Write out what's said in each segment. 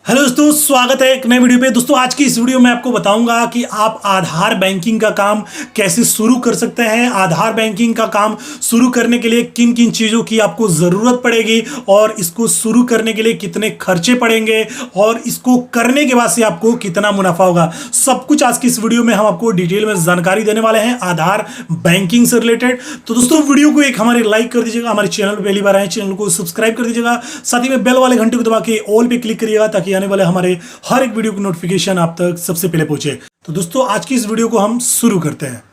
Hello दोस्तों, स्वागत है एक नए वीडियो पे। दोस्तों आज की इस वीडियो में आपको बताऊंगा कि आप आधार बैंकिंग का काम कैसे शुरू कर सकते हैं। आधार बैंकिंग का काम शुरू करने के लिए किन किन चीज़ों की आपको ज़रूरत पड़ेगी और इसको शुरू करने के लिए कितने खर्चे पड़ेंगे और इसको करने के बाद से आपको कितना मुनाफा होगा, सब कुछ आज की इस वीडियो में हम आपको डिटेल में जानकारी देने वाले हैं आधार बैंकिंग से रिलेटेड। तो दोस्तों वीडियो को एक हमारे लाइक कर दीजिएगा, हमारे चैनल पर पहली बार आए चैनल को सब्सक्राइब कर दीजिएगा, साथ ही में बेल वाले घंटे को दबा के ऑल पे क्लिक करिएगा ताकि आने वाले हमारे हर एक वीडियो की नोटिफिकेशन आप तक सबसे पहले पहुंचे। तो दोस्तों आज की इस वीडियो को हम शुरू करते हैं।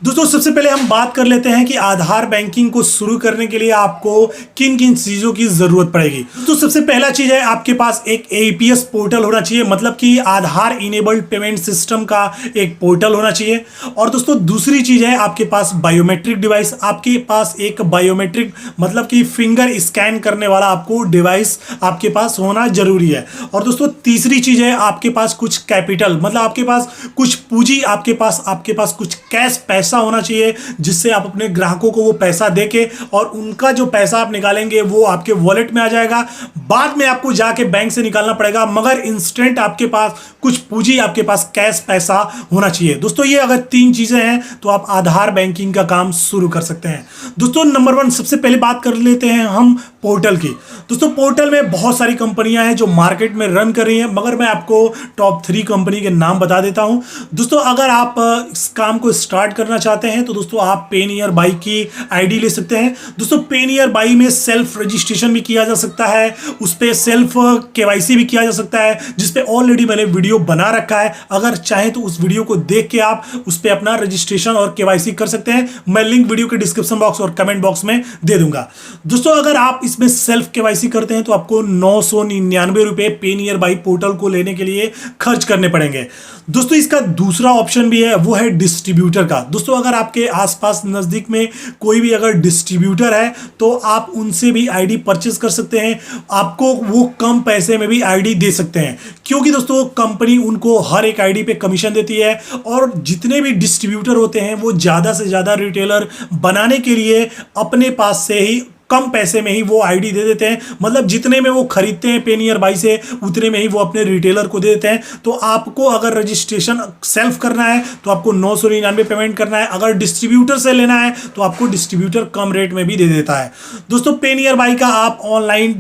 दोस्तों सबसे पहले हम बात कर लेते हैं कि आधार बैंकिंग को शुरू करने के लिए आपको किन किन चीजों की जरूरत पड़ेगी। तो सबसे पहला चीज है आपके पास एक एपीएस पोर्टल होना चाहिए, मतलब कि आधार इनेबल्ड पेमेंट सिस्टम का एक पोर्टल होना चाहिए। और दोस्तों दूसरी चीज है आपके पास बायोमेट्रिक डिवाइस, आपके पास एक बायोमेट्रिक मतलब कि फिंगर स्कैन करने वाला आपको डिवाइस आपके पास होना जरूरी है। और दोस्तों तीसरी चीज है आपके पास कुछ कैपिटल, मतलब आपके पास कुछ पूंजी, आपके पास कुछ कैश पैसा होना चाहिए जिससे आप अपने ग्राहकों को वो पैसा देके और उनका जो पैसा आप निकालेंगे वो आपके वॉलेट में आ जाएगा। बाद में आपको जाके बैंक से निकालना पड़ेगा, मगर इंस्टेंट आपके पास कुछ पूंजी, आपके पास कैश पैसा होना चाहिए। दोस्तों ये अगर तीन चीजें हैं तो आप आधार बैंकिंग का काम शुरू कर सकते हैं। दोस्तों नंबर 1 सबसे पहले बात कर लेते हैं हम पोर्टल की। दोस्तों पोर्टल में बहुत सारी कंपनियां हैं जो मार्केट में रन कर रही हैं, मगर मैं आपको टॉप 3 कंपनी के नाम बता देता हूं। दोस्तों अगर आप इस काम को स्टार्ट करना चाहते हैं तो दोस्तों आप पेनियरबाई की आईडी ले सकते हैं। दोस्तों पेनियरबाई में सेल्फ रजिस्ट्रेशन भी किया जा सकता है, उस पर सेल्फ केवाईसी भी किया जा सकता है, जिसपे ऑलरेडी मैंने वीडियो बना रखा है। अगर चाहें तो उस वीडियो को देख के आप उस पर अपना रजिस्ट्रेशन और केवाईसी कर सकते हैं। मैं लिंक वीडियो के डिस्क्रिप्शन बॉक्स और कमेंट बॉक्स में दे दूंगा। दोस्तों अगर आप इसमें सेल्फ केवाईसी करते हैं तो आपको 999 रुपए पेनियरबाई पोर्टल को लेने के लिए खर्च करने पड़ेंगे। दोस्तों इसका दूसरा ऑप्शन भी है, वो है डिस्ट्रीब्यूटर का। दोस्तों अगर आपके आसपास नजदीक में कोई भी अगर डिस्ट्रीब्यूटर है तो आप उनसे भी आईडी परचेस कर सकते हैं, आपको वो कम पैसे में भी आईडी दे सकते हैं, क्योंकि दोस्तों कंपनी उनको हर एक आईडी पे कमीशन देती है। और जितने भी डिस्ट्रीब्यूटर होते हैं वो ज्यादा से ज्यादा रिटेलर बनाने के लिए अपने पास से ही कम पैसे में ही वो आईडी दे देते हैं, मतलब जितने में वो खरीदते हैं पेनियरबाई से उतने में ही वो अपने रिटेलर को दे देते हैं। तो आपको अगर रजिस्ट्रेशन सेल्फ करना है तो आपको 999 पेमेंट करना है, अगर डिस्ट्रीब्यूटर से लेना है तो आपको डिस्ट्रीब्यूटर कम रेट में भी दे देता है। दोस्तों पेनियरबाई का आप ऑनलाइन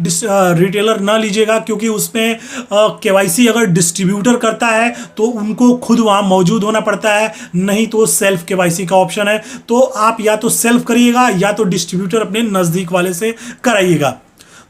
रिटेलर ना लीजिएगा, क्योंकि उसमें केवाईसी अगर डिस्ट्रीब्यूटर करता है तो उनको खुद वहाँ मौजूद होना पड़ता है, नहीं तो सेल्फ केवाईसी का ऑप्शन है। तो आप या तो सेल्फ करिएगा या तो डिस्ट्रीब्यूटर अपने नजदीक वाले से कराइएगा।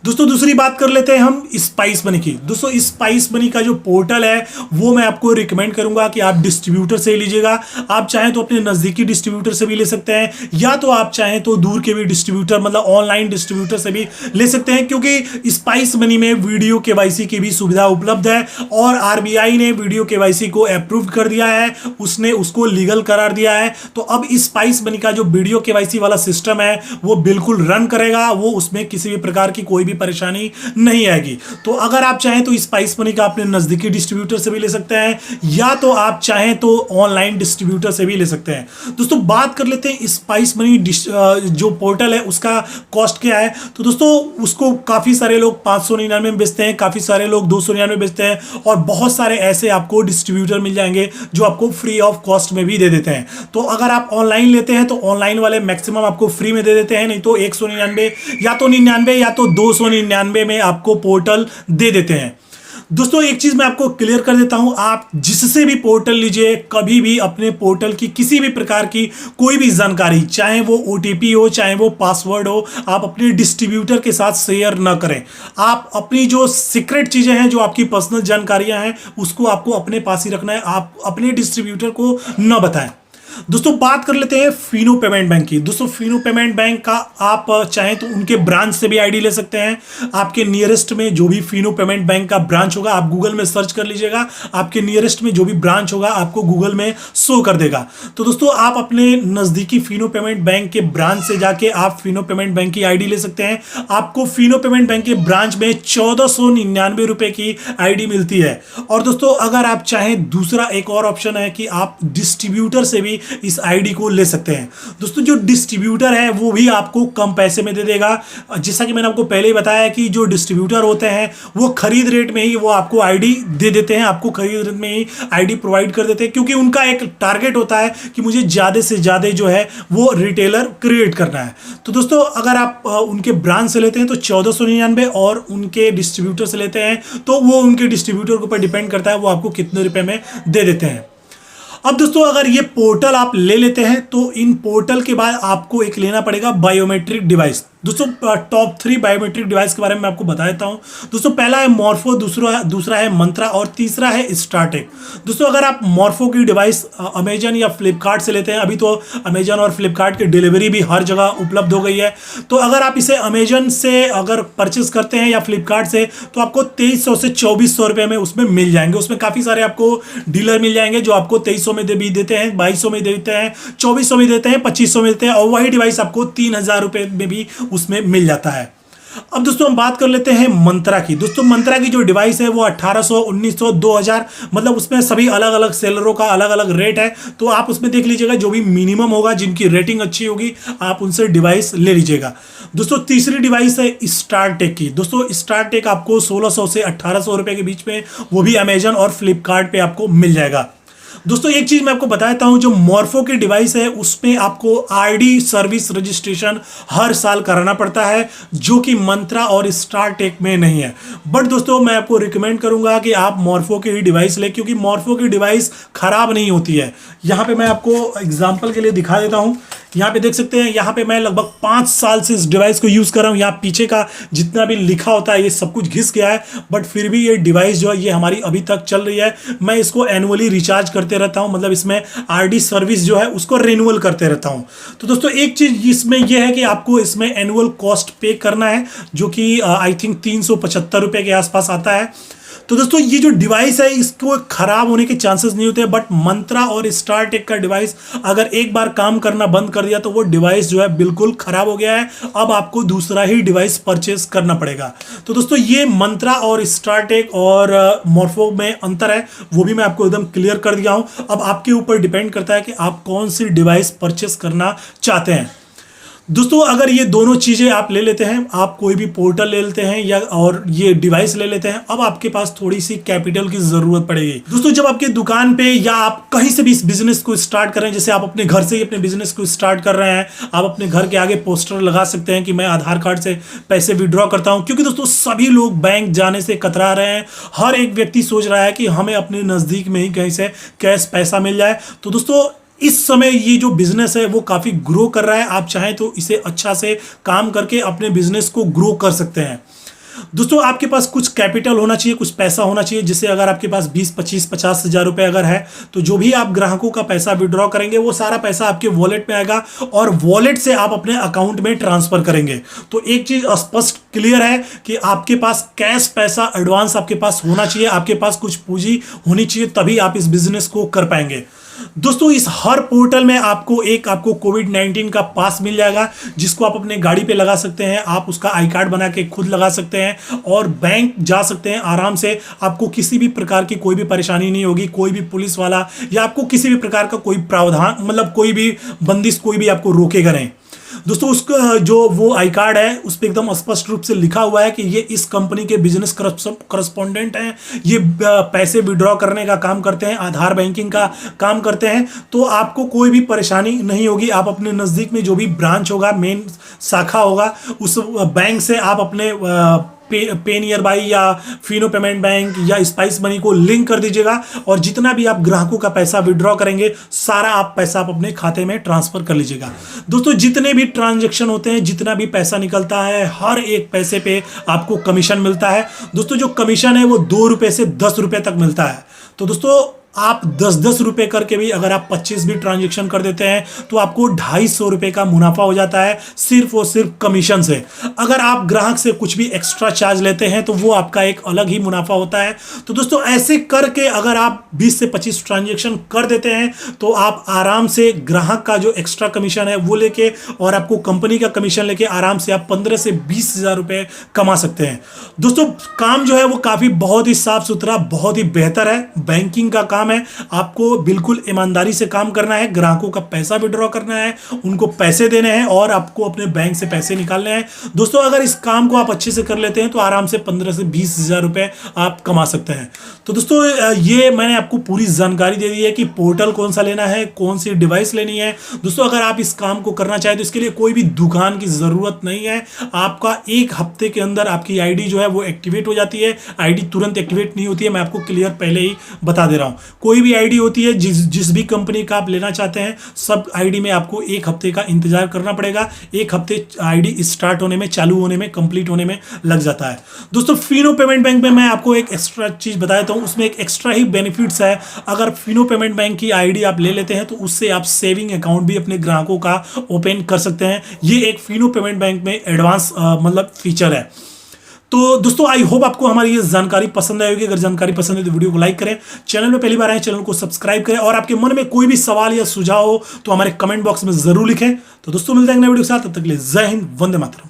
दोस्तों दूसरी बात कर लेते हैं हम स्पाइस मनी की। दोस्तों स्पाइस मनी का जो पोर्टल है वो मैं आपको रिकमेंड करूंगा कि आप डिस्ट्रीब्यूटर से ही लीजिएगा। आप चाहें तो अपने नजदीकी डिस्ट्रीब्यूटर से भी ले सकते हैं, या तो आप चाहें तो दूर के भी डिस्ट्रीब्यूटर मतलब ऑनलाइन डिस्ट्रीब्यूटर से भी ले सकते हैं, क्योंकि स्पाइस मनी में वीडियो केवाईसी की भी सुविधा उपलब्ध है और आरबीआई ने वीडियो केवाईसी को अप्रूव कर दिया है, उसने उसको लीगल करार दिया है। तो अब स्पाइस मनी का जो वीडियो केवाईसी वाला सिस्टम है वो बिल्कुल रन करेगा, वो उसमें किसी भी प्रकार की कोई भी परेशानी नहीं आएगी। तो अगर आप चाहें तो स्पाइस मनी का अपने नजदीकी डिस्ट्रीब्यूटर से भी ले सकते हैं, या तो आप चाहें तो ऑनलाइन डिस्ट्रीब्यूटर से भी ले सकते हैं। दोस्तों बात कर लेते हैं स्पाइस मनी जो पोर्टल है उसका कॉस्ट क्या है। तो दोस्तों उसको काफी सारे लोग 599 में बेचते हैं, काफी सारे लोग 299 में बेचते हैं, और बहुत सारे ऐसे आपको डिस्ट्रीब्यूटर मिल जाएंगे जो आपको फ्री ऑफ कॉस्ट में भी दे देते हैं। तो अगर आप ऑनलाइन लेते हैं तो ऑनलाइन वाले मैक्सिमम आपको फ्री में दे देते हैं, नहीं तो 199 या तो 99 या तो 299 में आपको पोर्टल दे देते हैं। दोस्तों एक चीज मैं आपको क्लियर कर देता हूं, आप जिससे भी पोर्टल लीजिए कभी भी अपने पोर्टल की किसी भी प्रकार की कोई भी जानकारी, चाहे वो ओटीपी हो चाहे वो पासवर्ड हो, आप अपने डिस्ट्रीब्यूटर के साथ शेयर ना करें। आप अपनी जो सीक्रेट चीजें हैं, जो आपकी पर्सनल जानकारियां हैं, उसको आपको अपने पास ही रखना है, आप अपने डिस्ट्रीब्यूटर को न बताएं। दोस्तों बात कर लेते हैं फिनो पेमेंट बैंक की। दोस्तों फिनो पेमेंट बैंक का आप चाहें तो उनके ब्रांच से भी आईडी ले सकते हैं। आपके नियरेस्ट में जो भी फिनो पेमेंट बैंक का ब्रांच होगा, आप गूगल में सर्च कर लीजिएगा, आपके नियरेस्ट में जो भी ब्रांच होगा आपको गूगल में शो कर देगा। तो दोस्तों आप अपने नजदीकी फिनो पेमेंट बैंक के ब्रांच से जाके आप फिनो पेमेंट बैंक की आईडी ले सकते हैं। आपको फिनो पेमेंट बैंक के ब्रांच में 1499 रुपए की आईडी मिलती है। और दोस्तों अगर आप चाहें दूसरा एक और ऑप्शन है कि आप डिस्ट्रीब्यूटर से भी इस आईडी को ले सकते हैं। दोस्तों जो डिस्ट्रीब्यूटर है वो भी आपको कम पैसे में दे देगा। जैसा कि मैंने आपको पहले ही बताया कि जो डिस्ट्रीब्यूटर होते हैं वो खरीद रेट में ही वो आपको आईडी दे देते हैं, आपको खरीद रेट में ही आईडी प्रोवाइड कर देते हैं, क्योंकि उनका एक टारगेट होता है कि मुझे ज़्यादा से ज़्यादा जो है वो रिटेलर क्रिएट करना है। तो दोस्तों अगर आप उनके ब्रांच से लेते हैं तो 1499 और उनके डिस्ट्रीब्यूटर से लेते हैं तो वो उनके डिस्ट्रीब्यूटर के ऊपर डिपेंड करता है वो आपको कितने रुपए में दे देते हैं। अब दोस्तों अगर ये पोर्टल आप ले लेते हैं तो इन पोर्टल के बाद आपको एक लेना पड़ेगा बायोमेट्रिक डिवाइस। दोस्तों टॉप 3 बायोमेट्रिक डिवाइस के बारे में मैं आपको बता देता हूं। दोस्तों पहला है मॉर्फो, दूसरा है मंत्रा और तीसरा है स्टारटेक। दोस्तों अगर आप मॉर्फो की डिवाइस अमेजन या फ्लिपकार्ट से लेते हैं, अभी तो अमेजन और फ्लिपकार्ट की डिलीवरी भी हर जगह उपलब्ध हो गई है, तो अगर आप इसे अमेजन से अगर परचेज करते हैं या फ्लिपकार्ट से तो आपको 2300 से 2400 रुपये में उसमें मिल जाएंगे। उसमें काफ़ी सारे आपको डीलर मिल जाएंगे जो आपको 2300 में भी देते हैं, 2200 में देते हैं, 2400 में देते हैं, 2500 में देते हैं, और वही डिवाइस आपको 3000 रुपये में भी उसमें मिल जाता है। अब दोस्तों हम बात कर लेते हैं मंत्रा की। दोस्तों मंत्रा की जो डिवाइस है वो 1800, 1900, 2000, मतलब उसमें सभी अलग अलग सेलरों का अलग अलग रेट है। तो आप उसमें देख लीजिएगा, जो भी मिनिमम होगा, जिनकी रेटिंग अच्छी होगी, आप उनसे डिवाइस ले लीजिएगा। दोस्तों तीसरी डिवाइस है स्टारटेक की। दोस्तों स्टारटेक आपको 1600 से 1800 रुपये के बीच में, वो भी अमेजन और फ्लिपकार्ट पे आपको मिल जाएगा। दोस्तों एक चीज मैं आपको बता देता हूं, जो मॉर्फो की डिवाइस है उसमें आपको आरडी सर्विस रजिस्ट्रेशन हर साल कराना पड़ता है, जो कि मंत्रा और स्टारटेक में नहीं है। बट दोस्तों मैं आपको रिकमेंड करूंगा कि आप मॉर्फो की ही डिवाइस लें, क्योंकि मॉर्फो की डिवाइस खराब नहीं होती है। यहां पे मैं आपको एग्जांपल के लिए दिखा देता हूं। यहाँ पे देख सकते हैं, यहाँ पे मैं लगभग 5 साल से इस डिवाइस को यूज़ कर रहा हूँ। यहाँ पीछे का जितना भी लिखा होता है ये सब कुछ घिस गया है, बट फिर भी ये डिवाइस जो है ये हमारी अभी तक चल रही है। मैं इसको एनुअली रिचार्ज करते रहता हूँ, मतलब इसमें आरडी सर्विस जो है उसको रिन्यूअल करते रहता हूँ। तो दोस्तों एक चीज़ इसमें यह है कि आपको इसमें एनुअल कॉस्ट पे करना है, जो कि आई थिंक 375 रुपये के आसपास आता है। तो दोस्तों ये जो डिवाइस है इसको खराब होने के चांसेस नहीं होते, बट मंत्रा और स्टारटेक का डिवाइस अगर एक बार काम करना बंद कर दिया तो वो डिवाइस जो है बिल्कुल खराब हो गया है। अब आपको दूसरा ही डिवाइस परचेस करना पड़ेगा। तो दोस्तों ये मंत्रा और स्टारटेक और मॉर्फो में अंतर है, वो भी मैं आपको एकदम क्लियर कर दिया हूं। अब आपके ऊपर डिपेंड करता है कि आप कौन सी डिवाइस परचेस करना चाहते हैं। दोस्तों अगर ये दोनों चीज़ें आप ले लेते हैं, आप कोई भी पोर्टल ले लेते हैं या और ये डिवाइस ले लेते हैं, अब आपके पास थोड़ी सी कैपिटल की ज़रूरत पड़ेगी। दोस्तों जब आपके दुकान पे या आप कहीं से भी इस बिजनेस को स्टार्ट करें, जैसे आप अपने घर से ही अपने बिजनेस को स्टार्ट कर रहे हैं, आप अपने घर के आगे पोस्टर लगा सकते हैं कि मैं आधार कार्ड से पैसे विड्रॉ करता हूँ, क्योंकि दोस्तों सभी लोग बैंक जाने से कतरा रहे हैं। हर एक व्यक्ति सोच रहा है कि हमें अपने नज़दीक में ही कहीं से कैश पैसा मिल जाए। तो दोस्तों इस समय ये जो बिजनेस है वो काफ़ी ग्रो कर रहा है। आप चाहें तो इसे अच्छा से काम करके अपने बिजनेस को ग्रो कर सकते हैं। दोस्तों आपके पास कुछ कैपिटल होना चाहिए, कुछ पैसा होना चाहिए, जिससे अगर आपके पास 20, 25, 50 हज़ार रुपये अगर है तो जो भी आप ग्राहकों का पैसा विड्रॉ करेंगे वो सारा पैसा आपके वॉलेट में आएगा और वॉलेट से आप अपने अकाउंट में ट्रांसफर करेंगे। तो एक चीज़ स्पष्ट क्लियर है कि आपके पास कैश पैसा एडवांस आपके पास होना चाहिए, आपके पास कुछ पूंजी होनी चाहिए, तभी आप इस बिजनेस को कर पाएंगे। दोस्तों इस हर पोर्टल में आपको कोविड-19 का पास मिल जाएगा, जिसको आप अपने गाड़ी पे लगा सकते हैं। आप उसका आई कार्ड बना के खुद लगा सकते हैं और बैंक जा सकते हैं आराम से। आपको किसी भी प्रकार की कोई भी परेशानी नहीं होगी, कोई भी पुलिस वाला या आपको किसी भी प्रकार का कोई प्रावधान, मतलब कोई भी बंदिश कोई भी आपको रोकेगा नहीं। दोस्तों उसका जो वो आई कार्ड है उस पर एकदम स्पष्ट रूप से लिखा हुआ है कि ये इस कंपनी के बिजनेस करस्पॉन्डेंट हैं, ये पैसे विड्रॉ करने का काम करते हैं, आधार बैंकिंग का काम करते हैं। तो आपको कोई भी परेशानी नहीं होगी। आप अपने नज़दीक में जो भी ब्रांच होगा, मेन शाखा होगा, उस बैंक से आप अपने पे नियर बाई या फिनो पेमेंट बैंक या स्पाइस मनी को लिंक कर दीजिएगा और जितना भी आप ग्राहकों का पैसा विड्रॉ करेंगे सारा पैसा आप अपने खाते में ट्रांसफर कर लीजिएगा। दोस्तों जितने भी ट्रांजैक्शन होते हैं, जितना भी पैसा निकलता है, हर एक पैसे पे आपको कमीशन मिलता है। दोस्तों जो कमीशन है वो 2 रुपये से 10 रुपये तक मिलता है। तो दोस्तों आप 10-10 रुपये करके भी अगर आप 25 भी ट्रांजैक्शन कर देते हैं तो आपको 250 रुपये का मुनाफा हो जाता है, सिर्फ और सिर्फ कमीशन से। अगर आप ग्राहक से कुछ भी एक्स्ट्रा चार्ज लेते हैं तो वो आपका एक अलग ही मुनाफा होता है। तो दोस्तों ऐसे करके अगर आप 20 से 25 ट्रांजैक्शन कर देते हैं तो आप आराम से ग्राहक का जो एक्स्ट्रा कमीशन है वो लेके और आपको कंपनी का कमीशन लेके आराम से आप 15 से 20 हज़ार रुपये कमा सकते हैं। दोस्तों काम जो है वो काफ़ी बहुत ही साफ सुथरा, बहुत ही बेहतर है। बैंकिंग का काम काम है, आपको बिल्कुल ईमानदारी से काम करना है, ग्राहकों का पैसा विड्रॉ करना है, उनको पैसे देने हैं और आपको अपने बैंक से पैसे निकालने हैं। दोस्तों अगर इस काम को आप अच्छे से कर लेते हैं तो आराम से 15 से 20 हजार रुपए आप कमा सकते हैं। तो दोस्तों ये मैंने आपको पूरी जानकारी दे दी है कि पोर्टल कौन सा लेना है, कौन सी डिवाइस लेनी है। दोस्तों अगर आप इस काम को करना चाहें तो इसके लिए कोई भी दुकान की जरूरत नहीं है। आपका एक हफ्ते के अंदर आपकी आईडी जो है वो एक्टिवेट हो जाती है। आईडी तुरंत एक्टिवेट नहीं होती है, मैं आपको क्लियर पहले ही बता दे रहा हूं। कोई भी आईडी होती है, जिस भी कंपनी का आप लेना चाहते हैं, सब आईडी में आपको एक हफ्ते का इंतजार करना पड़ेगा। एक हफ्ते आईडी स्टार्ट होने में, चालू होने में, कंप्लीट होने में लग जाता है। दोस्तों फिनो पेमेंट बैंक में मैं आपको एक एक्स्ट्रा चीज बता देता हूं, उसमें एक एक्स्ट्रा ही बेनिफिट्स है। अगर फिनो पेमेंट बैंक की आईडी आप ले लेते हैं तो उससे आप सेविंग अकाउंट भी अपने ग्राहकों का ओपन कर सकते हैं। ये एक फिनो पेमेंट बैंक में एडवांस मतलब फीचर है। तो दोस्तों आई होप आपको हमारी ये जानकारी पसंद आई होगी। अगर जानकारी पसंद है तो वीडियो को लाइक करें, चैनल में पहली बार आए चैनल को सब्सक्राइब करें और आपके मन में कोई भी सवाल या सुझाव हो तो हमारे कमेंट बॉक्स में जरूर लिखें। तो दोस्तों मिलते हैं नए वीडियो के साथ, तब तक के लिए जय हिंद, वंदे मातरम।